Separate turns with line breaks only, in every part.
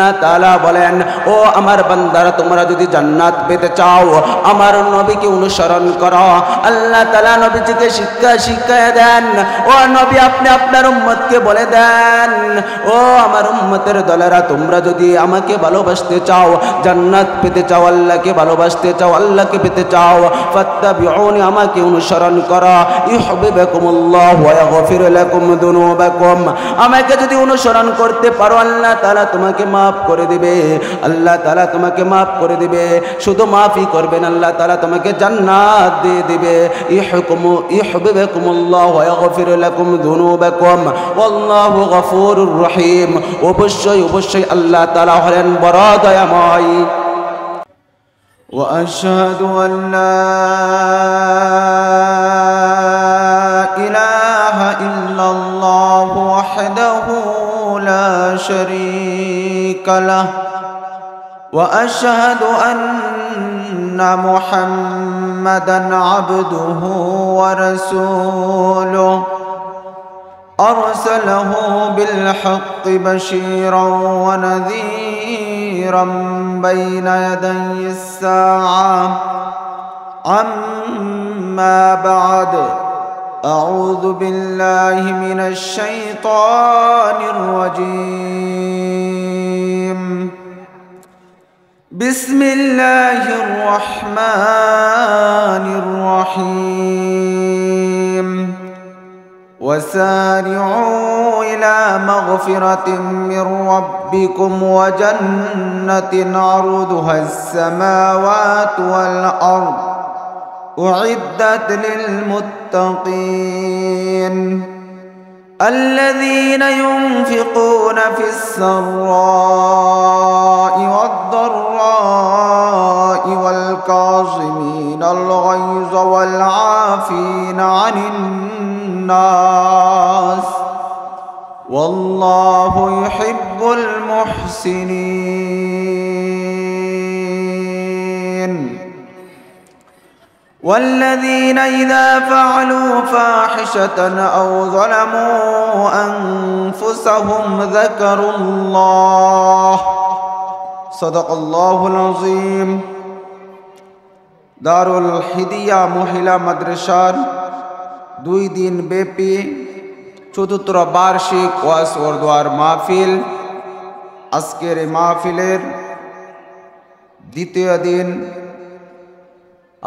আল্লাহ তাআলা বলেন, ও আমার বান্দারা, তোমরা যদি জান্নাত পেতে চাও আমার নবীকে অনুসরণ করো। আল্লাহ তাআলা নবীজিকে শিক্ষা দেন, ও নবী আপনি আপনার উম্মতকে বলে দেন, ও আমার উম্মতের দলেরা, তোমরা যদি আমাকে ভালোবাসতে চাও, জান্নাত পেতে চাও, আল্লাহকে ভালোবাসতে চাও, আল্লাহকে পেতে চাও, ফাত্তাবিউনি, আমাকে অনুসরণ করো, ইউহিব্বুকুমুল্লাহ ওয়া ইয়াগফির লাকুম যুনুবাকুম। আমাকে যদি অনুসরণ করতে পারো আল্লাহ তাআলা তোমাকে মাফ করে দিবে, আল্লাহ তাআলা তোমাকে মাফ করে দিবে। শুধু মাফই করবেন, আল্লাহ তাআলা তোমাকে জান্নাত দিয়ে দিবে। ইউহিব্বুকুমুল্লাহ ওয়া ইয়াগফির লাকুম যুনুবাকুম ওয়াল্লাহু গফুরুর রহিম। অবশ্যই আল্লাহ তাআলা হলেন বড় দয়াময়।
وأشهد أن لا إله إلا الله وحده لا شريك له وأشهد أن محمدًا عبده ورسوله أرسله بالحق بشيرا ونذيرا بين يدي الساعة. أما بعد، أعوذ بالله من الشيطان الرجيم. بسم الله الرحمن الرحيم. وسارعوا إلى مغفرة من ربكم وجنة عرضها السماوات والأرض أعدت للمتقين الذين ينفقون في السراء والضراء والكاظمين الغيظ والعافين عن الناس والله يحب المحسنين. والذين إذا فعلوا فاحشة أو ظلموا أنفسهم ذكروا الله. صدق الله العظيم. দারুল হিদিয়া মহিলা মাদ্রাসার 2 দিন ব্যাপী চতুর্থ বার্ষিক ওয়াজ ও দোয়ার মাহফিল। আজকের এই মাহফিলের দ্বিতীয় দিন।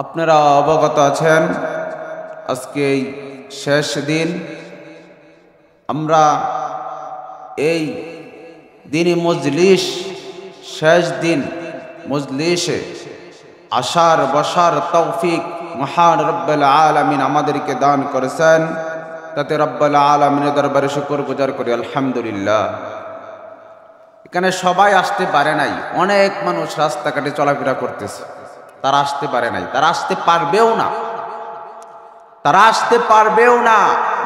আপনারা অবগত আছেন আজকে এই শেষ দিন। আমরা এই দিনই মজলিস, শেষ দিন মজলিসে আসার বসার তৌফিক মহান রব্বুল আলামিন আমাদেরকে দান করেছেন। তাতে রব্বুল আলামিনের দরবারে শুকরগুজার করি আলহামদুলিল্লাহ। এখানে সবাই আসতে পারে নাই, অনেক মানুষ রাস্তাঘাটে চলাফেরা করতেছে, তারা আসতে পারে নাই, তারা আসতে পারবেও না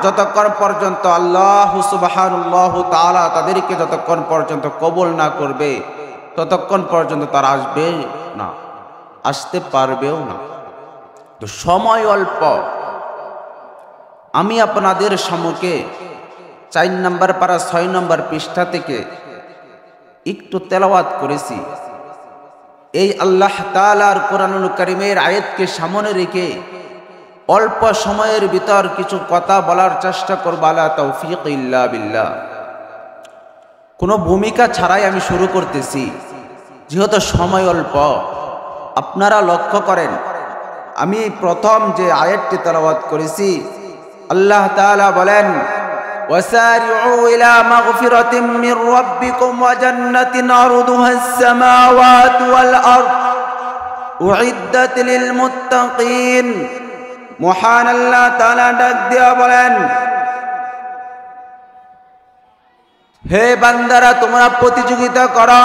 যতক্ষণ পর্যন্ত আল্লাহ সুবহানাল্লাহু তাআলা তাদেরকে যতক্ষণ পর্যন্ত কবুল না করবে ততক্ষণ পর্যন্ত তারা আসতে পারবেও না। তো সময় অল্প। আমি আপনাদের সম্মুখে 4 নম্বর পারা 6 নম্বর পৃষ্ঠা থেকে একটু তেলাওয়াত করেছি। এই আল্লাহ তাআলার কোরআনুল কারীমের আয়াতকে সামনে রেখে অল্প সময়ের ভিতর কিছু কথা বলার চেষ্টা করব। আলা তৌফিক ইল্লা বিল্লাহ। কোনো ভূমিকা ছাড়াই আমি শুরু করতেছি, যেহেতু সময় অল্প। আপনারা লক্ষ্য করেন, আমি প্রথম যে আয়াতটি তেলাওয়াত করেছি, আল্লাহ তাআলা বলেন, وسارعوا إلى مغفرة من ربكم وجنة عرضها السماوات والأرض أعدت للمتقين. মহান আল্লাহ তাআলা ডাক দিয়া বলেন, হে বান্দারা তোমরা প্রতিযোগিতা করো,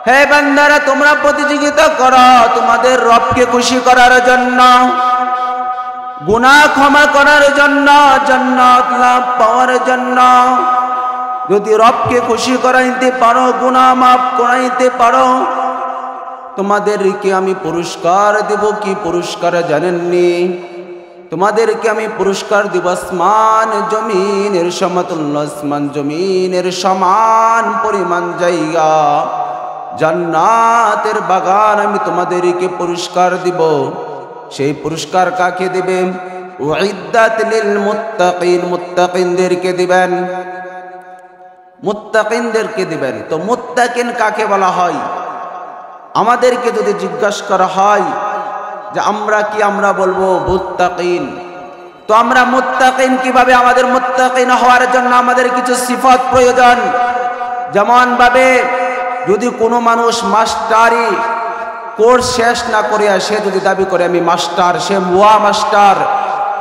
হে বান্দারা তোমরা প্রতিযোগিতা করো তোমাদের রবকে খুশি করার জন্য, গুনাহ ক্ষমা করার জন্য, জান্নাত লাভ পাওয়ার জন্য। যদি রবকে খুশি করাইতে পারো, গুনাহ মাফ করাইতে পারো, তোমাদেরকে আমি পুরস্কার দেব। কি পুরস্কার জানেননি? তোমাদেরকে আমি পুরস্কার দিব আসমান জমিনের সমতুল্য, আসমান জমিনের সমান পরিমাণ জায়গা, জান্নাতের বাগান আমি তোমাদেরকে পুরস্কার দিব। সেই পুরস্কার কাকে দিবেন? উইদ্দাত লিল মুত্তাকিন, মুত্তাকিনদেরকে দিবেন, মুত্তাকিনদেরকে দিবেন। তো মুত্তাকিন কাকে বলা হয়? আমাদেরকে যদি জিজ্ঞাসা করা হয় যে আমরা কি, আমরা বলবো মুত্তাকিন। তো আমরা মুত্তাকিন কিভাবে? আমাদের মুত্তাকিন হওয়ার জন্য আমাদের কিছু সিফাত প্রয়োজন। যেমন ভাবে যদি কোনো মানুষ মাস্টারি কোর্স শেষ না করে সে যদি দাবি করে আমি মাস্টার, সে ভুয়া মাস্টার।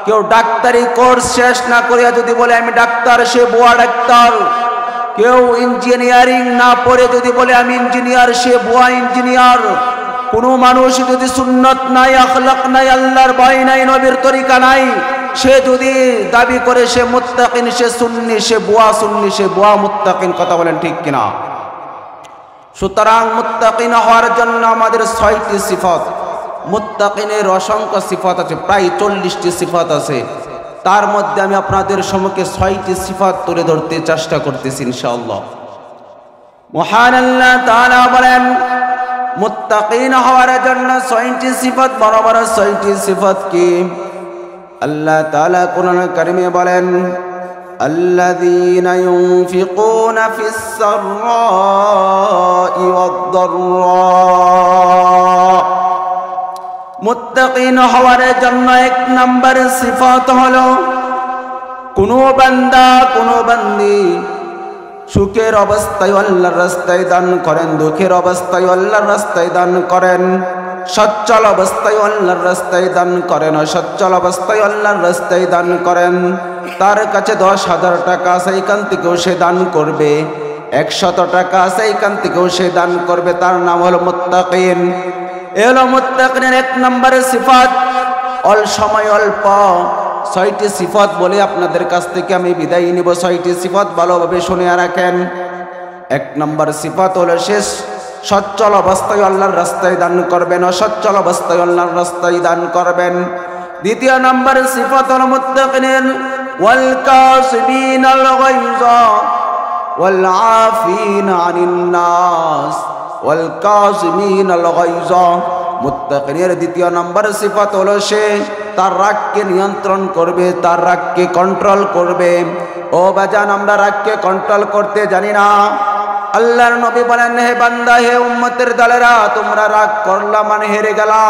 কেউ ডাক্তারি কোর্স শেষ না করিয়া যদি বলে আমি ডাক্তার, সে ভুয়া ডাক্তার। কেউ ইঞ্জিনিয়ারিং না পড়ে যদি বলে আমি ইঞ্জিনিয়ার, সে ভুয়া ইঞ্জিনিয়ার। কোনো মানুষ যদি সুন্নত নাই, আখলাক নাই, আল্লাহর ভয় নাই, নবীর তরিকা নাই, সে যদি দাবি করে সে মুত্তাকিন, সে সুন্নি, সে ভুয়া সুন্নি, সে ভুয়া মুত্তাকিন। কথা বলেন ঠিক কিনা? সুতরাং মুত্তাকিন হওয়ার জন্য আমাদের 6টি সিফাত। মুত্তাকিনের অসংখ্য সিফাত আছে, প্রায় 40টি সিফাত আছে। তার মধ্যে আমি আপনাদের সম্মুখে 6টি সিফাত তুলে ধরতে চেষ্টা করতেছি ইনশাআল্লাহ। মহান আল্লাহ তাআলা বলেন মুত্তাকিন হওয়ার জন্য 6টি সিফাত, বড় বড় 6টি সিফাত কি? আল্লাহ তাআলা কোরআন কারিমে বলেন الذين ينفقون في السراء والضراء। মুত্তাকিন হওয়ার জন্য 1 নম্বর সিফাত হলো কোনো বান্দা, কোনো বান্দি সুখের অবস্থায় আল্লাহর রাস্তায় দান করেন, দুঃখের অবস্থায় আল্লাহর রাস্তায় দান করেন, সচ্ছল অবস্থায় আল্লাহর রাস্তায় দান করেন, অসচ্ছল অবস্থায় আল্লাহর রাস্তায় দান করেন। তার কাছে 10,000 টাকা আছে, এইখান থেকেও সে দান করবে। 100 টাকা আছে, এইখান থেকেও সে দান করবে। তার নাম হলো মুত্তাকিন। এলো মুত্তাকিনের 1 নম্বরের সিফাত। সময় অল্প, 6টি সিফাত বলে আপনাদের কাছ থেকে আমি বিদায় নিব। 6টি সিফাত ভালোভাবে শুনে রাখেন। 1 নম্বর সিফাত হলো শেষ সচ্ছল অবস্থায় আল্লাহর রাস্তায় দান করবেন, অসচ্ছল অবস্থায় আল্লাহর রাস্তায় দান করবেন। 2 নম্বর সিফাত হলো মুত্তাকিনের ওয়াল কাসিমিনাল গায়যা ওয়াল আফিনা আনিন নাস ওয়াল কাসিমিনাল গায়যা। মুত্তাকিনের 2 নম্বর সিফাত হলো সে তার রাগকে নিয়ন্ত্রণ করবে, তার রাগকে কন্ট্রোল করবে। ও বাজান, আমরা রাগকে কন্ট্রোল করতে জানি না। আল্লাহর নবী বলেন হে বান্দা, হে উম্মতের দলেরা, তোমরা রাগ করলা মানে হেরে গেলা।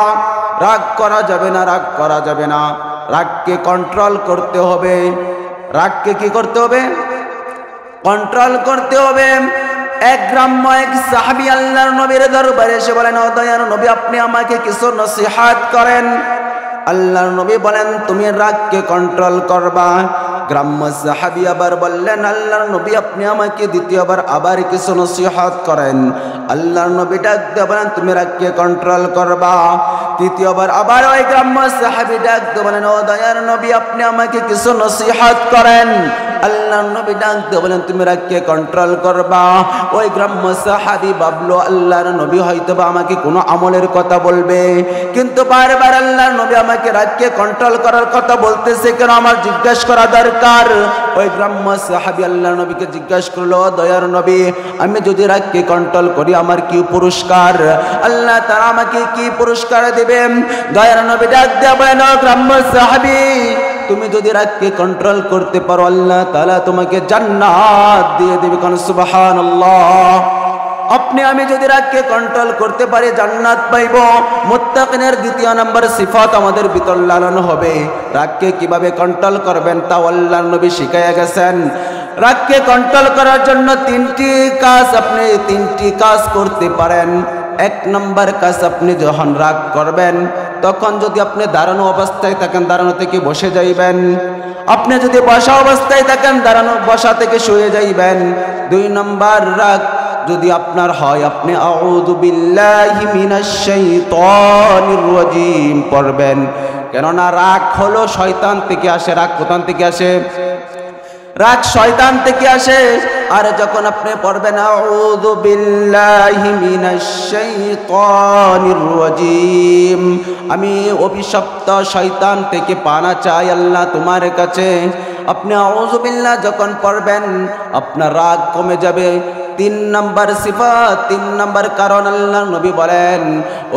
রাগ করা যাবে না, রাগ করা যাবে না। রাগকে কন্ট্রোল করতে হবে। রাগকে কি করতে হবে? কন্ট্রোল করতে হবে। এক গ্রাম্য এক সাহাবী আল্লাহর নবীর দরবারে এসে বলেন ও দয়ার নবী, আপনি আমাকে কিছু নসিহত করেন। আল্লাহর নবী বলেন তুমি রাগকে কন্ট্রোল করবা। গ্রাম্য সাহাবী আবার বললেন আল্লাহর নবী, আপনি আমাকে দ্বিতীয়বার আবার কিছু নসিহত করেন। আল্লাহর নবী ডাক দিয়ে বলেন তুমি রাগকে কন্ট্রোল করবা। তৃতীয়বার আবার ওই গ্রাম্য সাহাবী ডাক দিয়ে বলেন ও দয়ার নবী, আপনি আমাকে কিছু নসিহত করেন। আল্লাহর নবী ডাক দিয়ে বলেন তুমি রাগকে কন্ট্রোল করবা। ওই গ্রাম্য সাহাবী ভাবলো আল্লাহর নবী হয়তোবা আমাকে কোনো আমলের কথা বলবে, কিন্তু বারবার আল্লাহর নবী আমাকে রাগকে কন্ট্রোল করার কথা বলতেছে কেন, আমার জিজ্ঞাসা করা দরকার। ওই গ্রাম্য সাহাবী আল্লাহর নবীকে জিজ্ঞাসা করলো দয়ার নবী, আমি যদি রাগকে কন্ট্রোল করি আমার কি পুরস্কার? আল্লাহ তাআলা আমাকে কি পুরস্কার দিবেন? দয়ার নবী ডাক দিয়ে বলেন ও গ্রাম্য সাহাবী, তুমি যদি রাগকে কন্ট্রোল করতে পারো আল্লাহ তাআলা তোমাকে জান্নাত দিয়ে দেবে। কারণ সুবহানাল্লাহ, আপনি আমি যদি রাগকে কন্ট্রোল করতে পারি জান্নাত পাইব। মুত্তাকিনের 2 নম্বর সিফাত আমাদের ভিতর লালন হবে। রাগকে কিভাবে কন্ট্রোল করবেন তা আল্লাহর নবী শিখাইয়া গেছেন। রাগকে কন্ট্রোল করার জন্য 3টি কাজ করতে পারেন। 1 নম্বর কাজ, আপনি যখন রাগ করবেন তখন যদি আপনি দাঁড়ানো অবস্থায় থাকেন দাঁড়ানো থেকে বসে যাইবেন। আপনি যদি বসা অবস্থায় থাকেন বসা থেকে শুয়ে যাইবেন। 2 নম্বর রাগ যদি আপনার হয় আপনি আউযু বিল্লাহি মিনাশ শাইতানির রাজিম পড়বেন। কেননা রাগ হলো শয়তান থেকে আসে। রাগ কোথা থেকে আসে?
রাগ শয়তান থেকে আসে। আর যখন আপনি পড়বেন আউযু বিল্লাহি মিনাশ শাইতানির রাজিম, আমি অভিশপ্ত শয়তান থেকে পানা চাই আল্লাহ তোমার কাছে, আপনি আউযু বিল্লাহ যখন পড়বেন আপনার রাগ কমে যাবে। 3 নম্বর সিফাত, 3 নম্বর কারণ আল্লাহ নবী বলেন,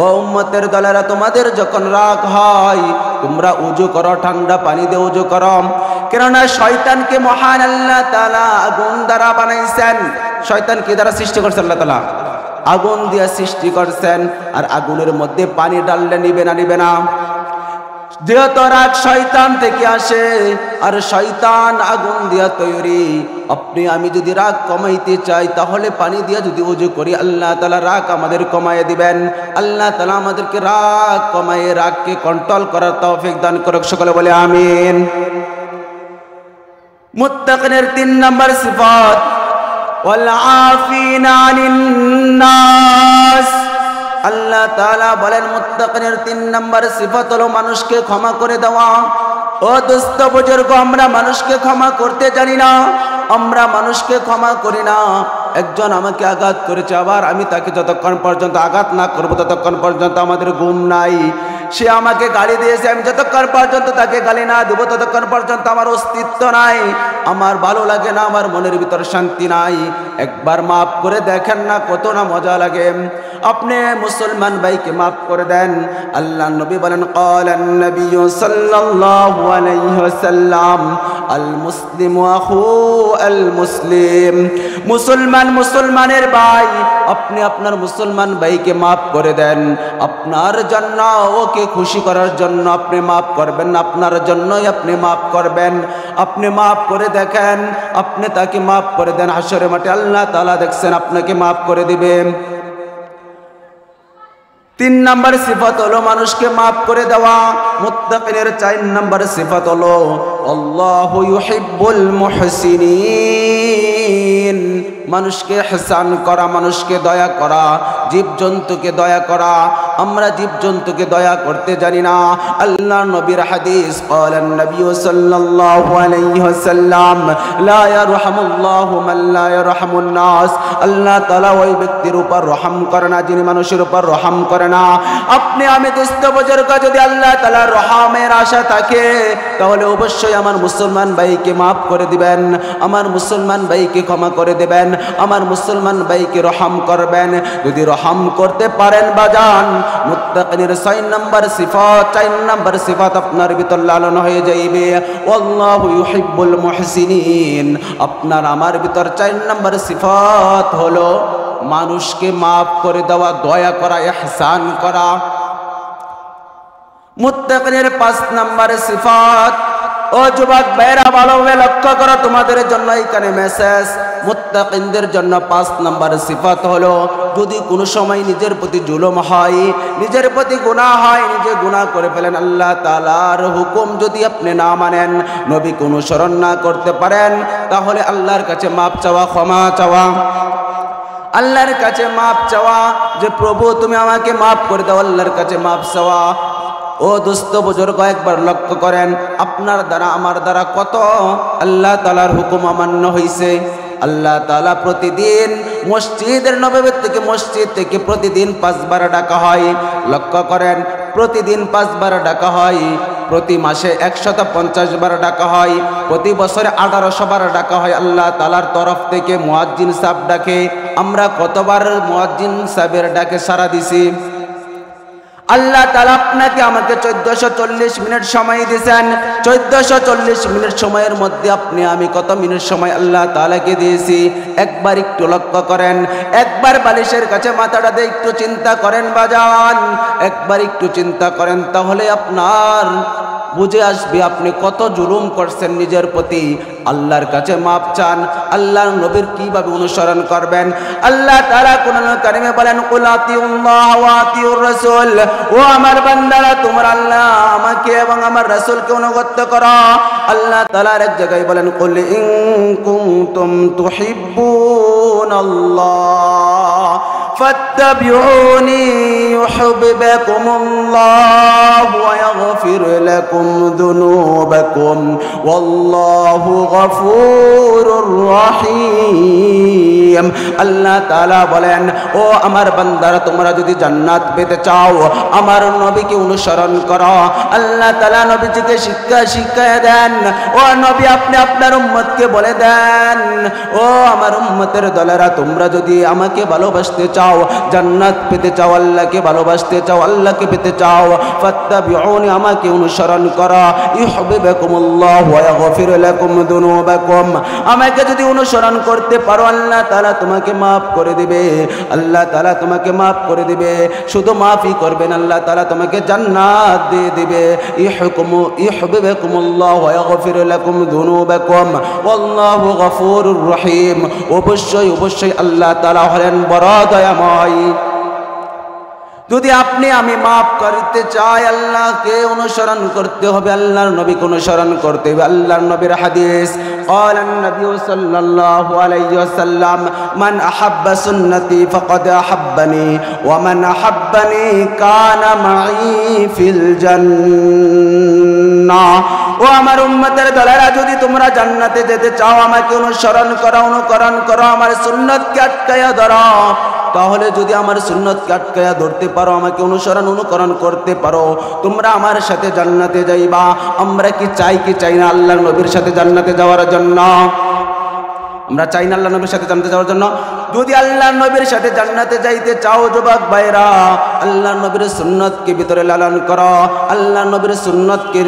ও উম্মতের দলেরা, তোমাদের যখন রাগ হয় তোমরা উযু করো, ঠান্ডা পানি দিয়ে উযু করো। কেননা শয়তানকে মহান আল্লাহ তাআলা আগুন দ্বারা বানাইছেন। শয়তান কি দ্বারা সৃষ্টি করছেন? আল্লাহ তাআলা আগুন দিয়ে সৃষ্টি করছেন। আর আগুনের মধ্যে পানি ডাললে নিবে না? নিবে না। যেহেতু রাগ শয়তান থেকে আসে আর শয়তান আগুন দিয়া তৈরি, আপনি আমি যদি রাগ কমাইতে চাই তাহলে পানি দিয়া যদি ওযু করি আল্লাহ তাআলা রাগ আমাদের কমায় দিবেন। আল্লাহ তাআলা আমাদেরকে রাগ কমায়, রাগকে কন্ট্রোল করার তৌফিক দান করুক। সকলে বলে আমিন। মুত্তাকিনের 3 নম্বর সিফাত ওয়াল আফিনা আনিন নাস। আল্লাহ তাআলা বলেন মুত্তাকিনের 3 নম্বর সিফাত হলো মানুষকে ক্ষমা করে দেওয়া। ও দোস্ত বুজুর্গ, আমরা মানুষকে ক্ষমা করতে জানি না, আমরা মানুষকে ক্ষমা করি না। একজন আমাকে আঘাত করেছে, আবার আমি তাকে যতক্ষণ পর্যন্ত আঘাত না করব ততক্ষণ পর্যন্ত আমাদের ঘুম নাই। সে আমাকে গালি দিয়েছে, আমি যতক্ষণ পর্যন্ত তাকে গালি না দেব ততক্ষণ পর্যন্ত আমার অস্তিত্ব নাই, আমার ভালো লাগে না, আমার মনের ভিতর শান্তি নাই। একবার মাফ করে দেখেন না কত না মজা লাগে। আপনি মুসলমান ভাইকে মাফ করে দেন। আল্লাহ নবী বলেন, ক্বালান নবী সাল্লাল্লাহু আলাইহি ওয়াসাল্লাম, আল মুসলিমু আখু আল মুসলিম। মুসলমান মুসলমানের ভাই। আপনি আপনার মুসলমান ভাইকে মাফ করে দেন। আপনার জন্য, ওকে খুশি করার জন্য আপনি মাফ করবেন, আপনার জন্যই আপনি মাফ করবেন। আপনি মাফ করে দেখেন, আপনি তাকে মাফ করে দেন, হাসরের মাঠে আল্লাহ তাআলা দেখছেন আপনাকে মাফ করে দিবেন। 3 নম্বর সিফাত হলো মানুষকে মাফ করে দেওয়া। মুত্তাকিনের 4 নম্বর সিফাত হলো আল্লাহু ইউহিব্বুল মুহসিনিন। মানুষকে ইহসান করা, মানুষকে দয়া করা, জীবজন্তুকে দয়া করা। আমরা জীবজন্তুকে দয়া করতে জানি না। আল্লাহ নবীর হাদিস, ক্বালান নবী সাল্লাল্লাহু আলাইহি ওয়াসাল্লাম, লা ইয়ারহামুল্লাহু মান লা ইয়ারহামুন নাস। আল্লাহ তাআলা ওই ব্যক্তির উপর রহম করে না যিনি মানুষের উপর রহম করে না। আপনি আমি দোস্ত বুজুর্গ, যদি আল্লাহ তাআলার রহমের আশা থাকে তাহলে অবশ্যই আমার মুসলমান ভাইকে মাফ করে দিবেন, আমার মুসলমান ভাইকে ক্ষমা করে দিবেন, আমার মুসলমান ভাইকে রহম করবেন। যদি রহম করতে পারেন বাজান, মুত্তাকিনের 6 নম্বর সিফাত, 4 নম্বর সিফাত আপনার ভিতর লালন হয়ে যাইবে। আল্লাহু ইউহিব্বুল মুহসিনিন। আপনার আমার ভিতর 4 নম্বর সিফাত হলো মানুষকে মাফ করে দেওয়া, দয়া করা, ইহসান করা। মুত্তাকিনের 5 নম্বর সিফাত, ও যুবক ভাইরা ভালোভাবে লক্ষ্য করো, তোমাদের জন্য এখানে মেসেজ। মুত্তাকিনদের জন্য 5 নম্বর সিফাত হলো যদি কোনো সময় নিজের প্রতি জুলুম হয়, নিজের প্রতি গুনাহ হয়, নিজে গুনাহ করে ফেলেন, আল্লাহ তাআলার হুকুম যদি আপনি না মানেন, নবীকে অনুসরণ না করতে পারেন, তাহলে আল্লাহর কাছে মাপ চাওয়া, ক্ষমা চাওয়া, আল্লাহর কাছে মাপ চাওয়া যে প্রভু তুমি আমাকে মাফ করে দাও, আল্লাহর কাছে মাপ চাওয়া। ও দোস্ত বুজুর্গ, একবার লক্ষ্য করেন আপনার দ্বারা আমার দ্বারা কত আল্লাহ তাআলার হুকুম অমান্য হয়েছে। আল্লাহ তাআলা প্রতিদিন মসজিদের নববী থেকে মসজিদ থেকে প্রতিদিন 5 বার ডাকা হয়। লক্ষ্য করেন, প্রতিদিন 5 বার ডাকা হয়, প্রতি মাসে 150 বার ডাকা হয়, প্রতি বছরে 1800 বার ডাকা হয়। আল্লাহ তাআলার তরফ থেকে মুয়াজ্জিন সাহেব ডাকে। আমরা কতবার মুয়াজ্জিন সাহেবের ডাকে সাড়া দিছি? আল্লাহ তাআলা আপনাকে আমাকে 1440 মিনিট সময় দিয়েছেন। 1440 মিনিট সময়ের মধ্যে আপনি আমি কত মিনিট সময় আল্লাহ তাআলাকে দিয়েছি? একবার একটু লক্ষ্য করেন, একবার বালিশের কাছে মাথাটা দিয়ে একটু চিন্তা করেন বাজান, একবার একটু চিন্তা করেন, তাহলে আপনার বুঝে আসবে আপনি কত জুলুম করছেন নিজের প্রতি। আল্লাহর কাছে মাপ চান, আল্লাহর নবীর কিভাবে অনুসরণ করবেন। আল্লাহ তাআলা কোরআনুল কারীমে বলেন, কুল আতিউল্লাহ ওয়া আতিউর রাসূল, ও আমার বান্দারা তোমরা আল্লাহ আমাকে এবং আমার রাসূলকে অনুগত করো। আল্লাহ তাআলা এক জায়গায় বলেন, কুল ইন কুনতুম তুহিব্বুনাল্লাহ فاتبعوني يحببكم الله ويغفر لكم ذنوبكم والله غفور رحيم আল্লাহ তাআলা বলেন, ও আমার বান্দারা, তোমরা যদি জান্নাত পেতে চাও আমার নবীকে অনুসরণ করো। আল্লাহ তাআলা নবীজিকে শিক্ষা দেন, ও নবী আপনি আপনার উম্মতকে বলে দেন, ও আমার উম্মতের দলেরা, তোমরা যদি আমাকে ভালোবাসতে চাও, জান্নাত পেতে চাও, আল্লাহকে ভালোবাসতে চাও, আল্লাহকে পেতে চাও, ফাত্তাবিউনি, আমাকে অনুসরণ করো, ইউহিব্বুকুমুল্লাহ ওয়া ইয়াগফির লাকুম যুনুবাকুম, আমাকে যদি অনুসরণ করতে পারো আল্লাহ তাআলা তোমাকে maaf করে দিবে, আল্লাহ তাআলা তোমাকে maaf করে দিবে। শুধু মাফই করবেন, আল্লাহ তাআলা তোমাকে জান্নাত দিয়ে দিবে। ইউহিব্বুকুমুল্লাহ ওয়া ইয়াগফির লাকুম যুনুবাকুম ওয়াল্লাহু গফুরুর রহিম। অবশ্যই আল্লাহ তাআলা হলেন বড় দয়াময়। যদি আপনি আমি মাফ করতে চাই, আল্লাহকে অনুসরণ করতে হবে, আল্লাহর নবীকে অনুসরণ করতে হবে। আল্লাহর নবীর হাদিস, قال النبي صلى الله عليه وسلم من أحب سنتي فقد أحبني ومن أحبني كان معي في الجنة। ও আমার উম্মতের দলেরা, যদি তোমরা জান্নাতে যেতে চাও আমাকে অনুকরণ করো, আমার সুন্নতকে আটকায়া ধরো, তাহলে যদি আমার সুন্নতকে আটকায়া ধরতে পারো, আমাকে অনুকরণ করতে পারো, তোমরা আমার সাথে জান্নাতে যাইবা। আমরা কি চাই না আল্লাহর নবীর সাথে জান্নাতে যাওয়ার জন্য? আমরা চাই না আল্লাহর নবীর সাথে জান্নাতে যাওয়ার জন্য? যদি আল্লাহর নবীর সাথে জান্নাতে যাইতে চাও যুবক ভাইরা, আল্লাহর নবীর সুন্নতকে ভিতরে লালন করো, আল্লাহর নবীর সুন্নতকে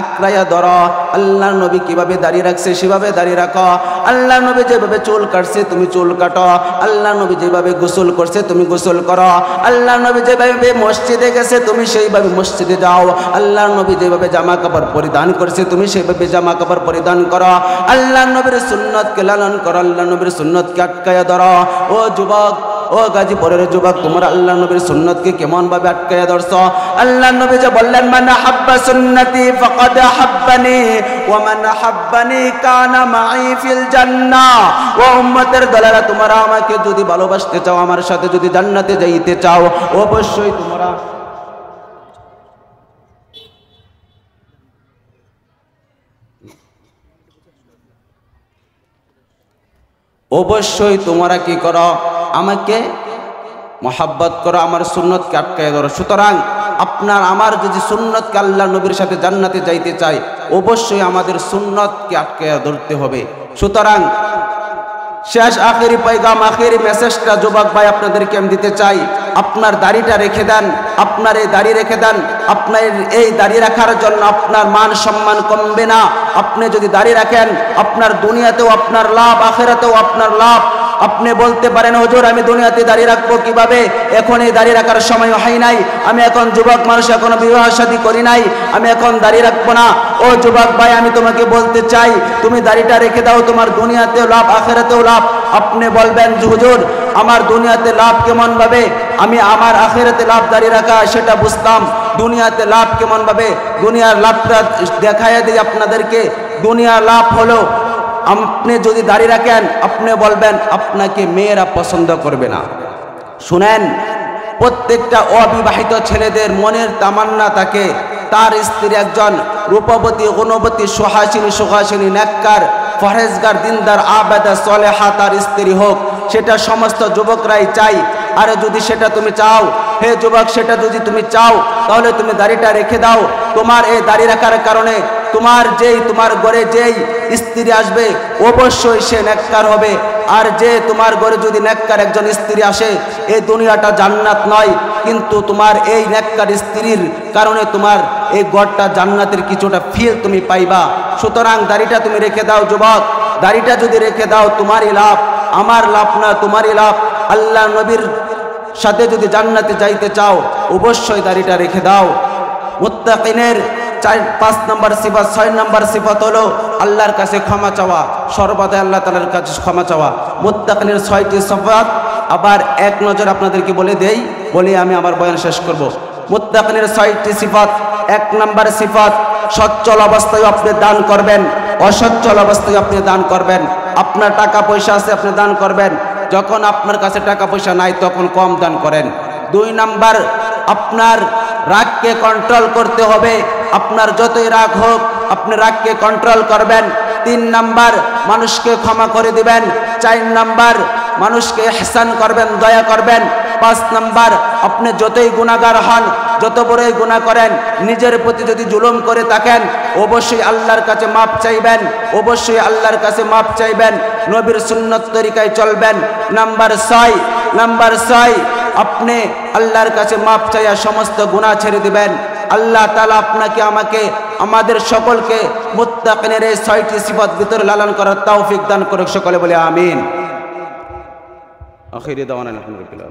আঁকড়াইয়া ধরো। আল্লাহর নবী কিভাবে দাড়ি রাখছে সেভাবে দাড়ি রাখো, আল্লাহর নবী যেভাবে চুল কাটছে তুমি চুল কাটো, আল্লাহর নবী যেভাবে গোসল করছে তুমি গোসল করো, আল্লাহর নবী যেভাবে মসজিদে গেছে তুমি সেইভাবে মসজিদে যাও, আল্লাহর নবী যেভাবে জামা কাপড় পরিধান করছে তুমি সেইভাবে জামা কাপড় পরিধান করো। আল্লাহর নবীর সুন্নতকে লালন করো, আল্লাহর নবীর সুন্নতকে আটকাইয়া ধরো। ও যুবক, ও গাজীপুরের যুবক, তোমরা আল্লাহর নবীর সুন্নতকে কেমন ভাবে আটকাইয়া ধরছো? আল্লাহর নবী যে বললেন, মান আহাব্বা সুন্নতি ফাকাদ আহাব্বানি ওয়া মান আহাব্বানি কানা মাই ফিল জান্নাহ। ও উম্মতের দলেরা, তোমরা আমাকে যদি ভালোবাসতে চাও, আমার সাথে যদি জান্নাতে যাইতে চাও, অবশ্যই তোমরা কি করো? আমাকে মহাব্বত করো, আমার সুন্নতকে আটকায় ধরো। সুতরাং আপনার আমার যদি সুন্নতকে আল্লাহ নবীর সাথে জান্নাতে যাইতে চাই, অবশ্যই আমাদের সুন্নতকে আটকায় ধরতে হবে। সুতরাং শেষ আখেরি পয়গাম, আখেরি মেসেজটা যুবক ভাই আপনাদেরকে আমি দিতে চাই, আপনার দাড়িটা রেখে দেন, আপনার এই দাড়ি রেখে দেন। আপনার এই দাড়ি রাখার জন্য আপনার মান সম্মান কমবে না। আপনি যদি দাড়ি রাখেন, আপনার দুনিয়াতেও আপনার লাভ, আখেরাতেও আপনার লাভ। আপনি বলতে পারেন, হুজুর আমি দুনিয়াতে দাঁড়িয়ে রাখবো কিভাবে? এখন এই দাঁড়িয়ে রাখার সময় হয় নাই, আমি এখন যুবক মানুষ, এখনো বিবাহ শাদী করি নাই, আমি এখন দাঁড়িয়ে রাখবো না। ও যুবক ভাই, আমি তোমাকে বলতে চাই, তুমি দাড়িটা রেখে দাও, তোমার দুনিয়াতেও লাভ, আখেরাতেও লাভ। আপনি বলবেন, হুজুর আমার দুনিয়াতে লাভ কেমন ভাবে? আমি আমার আখেরাতে লাভ দাঁড়িয়ে রাখা সেটা বুঝতাম, দুনিয়াতে লাভ কেমন ভাবে? দুনিয়ার লাভটা দেখাইয়া দিই আপনাদেরকে। দুনিয়ার লাভ হলো, আপনি যদি দাঁড়িয়ে রাখেন, আপনি বলবেন আপনাকে মেয়েরা পছন্দ করবে না। শুনেন, প্রত্যেকটা অবিবাহিত ছেলেদের মনের তামান্না থাকে তার স্ত্রী একজন রূপবতী, গুণবতী, সুহাসিনী, নেককার, ফরহেজগার, দিনদার, আবেদা, সলেহা তার স্ত্রী হোক। সেটা সমস্ত যুবকরাই চাই। আরে যদি সেটা তুমি চাও, হে যুবক, সেটা যদি তুমি চাও, তাহলে তুমি দাড়িটা রেখে দাও। তোমার এই দাড়ি রাখার কারণে তোমার ঘরে যেই স্ত্রী আসবে, অবশ্যই সে নেককার হবে। আর যে তোমার ঘরে যদি নেককার একজন স্ত্রী আসে, এই দুনিয়াটা জান্নাত নয়, কিন্তু তোমার এই নেককার স্ত্রীর কারণে তোমার এই ঘরটা জান্নাতের কিছুটা ফিল তুমি পাইবা। সুতরাং দাড়িটা তুমি রেখে দাও যুবক, দাড়িটা যদি রেখে দাও তোমারই লাভ, আমার লাভ না, তোমারই লাভ। আল্লাহ নবীর সাথে যদি জান্নাতে যাইতে চাও, অবশ্যই দাড়িটা রেখে দাও। মুত্তাকিনের 4-5 নম্বর সিফাত, 6 নম্বর সিফাত হলো আল্লাহর কাছে ক্ষমা চাওয়া, সর্বদা আল্লাহ তাআলার কাছে ক্ষমা চাওয়া। মুত্তাকিনের 6টি সিফাত আবার এক নজর আপনাদেরকে বলে দেই, বলে আমি আমার বয়ান শেষ করব। মুত্তাকিনের 6টি সিফাত। 1 নম্বর সিফাত, সচ্ছল অবস্থায় আপনি দান করবেন, অসচ্ছল অবস্থায় আপনি দান করবেন। আপনার টাকা পয়সা আছে, আপনি দান করবেন। যখন আপনার কাছে টাকা পয়সা নাই তখন কম দান করেন। 2 নাম্বার, আপনার রাগকে কন্ট্রোল করতে হবে। আপনার যতই রাগ হোক আপনি রাগকে কন্ট্রোল করবেন। 3 নাম্বার, মানুষকে ক্ষমা করে দিবেন। 4 নাম্বার, মানুষকে ইহসান করবেন, দয়া করবেন। 5 নাম্বার, আপনি যতই গুনাহগার হন, যত বড়ই গুনাহ করেন, নিজের প্রতি যদি জুলুম করে থাকেন অবশ্যই আল্লাহর কাছে মাপ চাইবেন, অবশ্যই আল্লাহর কাছে মাপ চাইবেন, নবীর সুন্নত তরিকায় চলবেন। নাম্বার 6, আপনি আল্লাহর কাছে মাপ চাইয়া সমস্ত গুনাহ ছেড়ে দিবেন। আল্লাহ তাআলা আপনাকে আমাকে আমাদের সকলকে মুত্তাকিনের এই 6টি সিফাত ভিতরে লালন করার তৌফিক দান করুক। সকলে বলে আমিন। আখিরি দাওয়ানা আলহামদুলিল্লাহ।